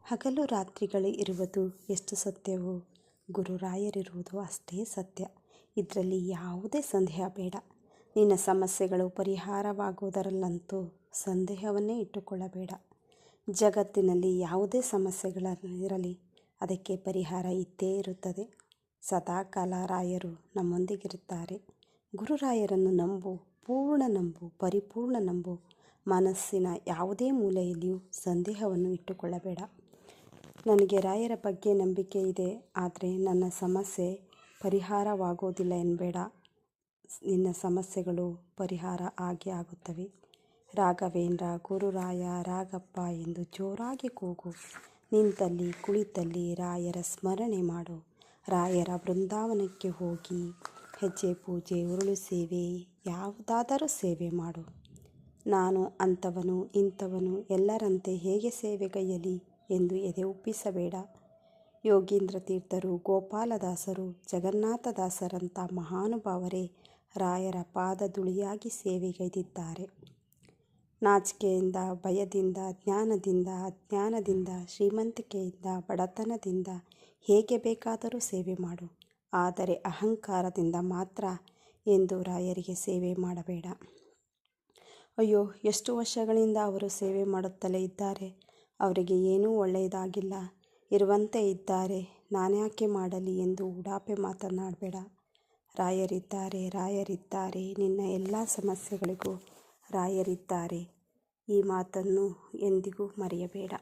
ಹಗಲು ರಾತ್ರಿಗಳು ಇರುವುದು ಎಷ್ಟು ಸತ್ಯವೋ ಗುರುರಾಯರಿರುವುದು ಅಷ್ಟೇ ಸತ್ಯ. ಇದರಲ್ಲಿ ಯಾವುದೇ ಸಂದೇಹ ಬೇಡ. ನಿನ್ನ ಸಮಸ್ಯೆಗಳು ಪರಿಹಾರವಾಗುವುದರಲ್ಲಂತೂ ಸಂದೇಹವನ್ನೇ ಇಟ್ಟುಕೊಳ್ಳಬೇಡ. ಜಗತ್ತಿನಲ್ಲಿ ಯಾವುದೇ ಸಮಸ್ಯೆಗಳಿರಲಿ, ಅದಕ್ಕೆ ಪರಿಹಾರ ಇದ್ದೇ ಇರುತ್ತದೆ. ಸದಾಕಾಲ ರಾಯರು ನಮ್ಮೊಂದಿಗಿರುತ್ತಾರೆ. ಗುರುರಾಯರನ್ನು ನಂಬು, ಪೂರ್ಣ ನಂಬು, ಪರಿಪೂರ್ಣ ನಂಬು. ಮನಸ್ಸಿನ ಯಾವುದೇ ಮೂಲೆಯಲ್ಲಿಯೂ ಸಂದೇಹವನ್ನು ಇಟ್ಟುಕೊಳ್ಳಬೇಡ. ನನಗೆ ರಾಯರ ಬಗ್ಗೆ ನಂಬಿಕೆ ಇದೆ, ಆದರೆ ನನ್ನ ಸಮಸ್ಯೆ ಪರಿಹಾರವಾಗೋದಿಲ್ಲ ಎನ್ನಬೇಡ. ನಿನ್ನ ಸಮಸ್ಯೆಗಳು ಪರಿಹಾರ ಆಗೇ ಆಗುತ್ತವೆ. ರಾಘವೇಂದ್ರ, ಗುರುರಾಯ, ರಾಘಪ್ಪ ಎಂದು ಜೋರಾಗಿ ಕೂಗು. ನಿಂತಲ್ಲಿ ಕುಳಿತಲ್ಲಿ ರಾಯರ ಸ್ಮರಣೆ ಮಾಡು. ರಾಯರ ಬೃಂದಾವನಕ್ಕೆ ಹೋಗಿ ಹೆಜ್ಜೆ ಪೂಜೆ, ಉರುಳು ಸೇವೆ, ಯಾವುದಾದರೂ ಸೇವೆ ಮಾಡು. ನಾನು ಅಂಥವನು ಇಂಥವನು, ಎಲ್ಲರಂತೆ ಹೇಗೆ ಸೇವೆಗೈಯಲಿ ಎಂದು ಎದೆ ಉಬ್ಬಿಸಬೇಡ. ಯೋಗೀಂದ್ರ ತೀರ್ಥರು, ಗೋಪಾಲದಾಸರು, ಜಗನ್ನಾಥದಾಸರಂಥ ಮಹಾನುಭಾವರೇ ರಾಯರ ಪಾದಧೂಳಿಯಾಗಿ ಸೇವೆಗೈದಿದ್ದಾರೆ. ನಾಚಿಕೆಯಿಂದ, ಭಯದಿಂದ, ಜ್ಞಾನದಿಂದ, ಅಜ್ಞಾನದಿಂದ, ಶ್ರೀಮಂತಿಕೆಯಿಂದ, ಬಡತನದಿಂದ ಹೇಗೆ ಬೇಕಾದರೂ ಸೇವೆ ಮಾಡು. ಆದರೆ ಅಹಂಕಾರದಿಂದ ಮಾತ್ರ ಎಂದು ರಾಯರಿಗೆ ಸೇವೆ ಮಾಡಬೇಡ. ಅಯ್ಯೋ, ಎಷ್ಟು ವರ್ಷಗಳಿಂದ ಅವರು ಸೇವೆ ಮಾಡುತ್ತಲೇ ಇದ್ದಾರೆ, ಅವರಿಗೆ ಏನೂ ಒಳ್ಳೆಯದಾಗಿಲ್ಲ, ಇರುವಂತೆ ಇದ್ದಾರೆ, ನಾನ್ಯಾಕೆ ಮಾಡಲಿ ಎಂದು ಉಡಾಪೆ ಮಾತನಾಡಬೇಡ. ರಾಯರಿದ್ದಾರೆ, ರಾಯರಿದ್ದಾರೆ, ನಿನ್ನ ಎಲ್ಲ ಸಮಸ್ಯೆಗಳಿಗೂ ರಾಯರಿದ್ದಾರೆ. ಈ ಮಾತನ್ನು ಎಂದಿಗೂ ಮರೆಯಬೇಡ.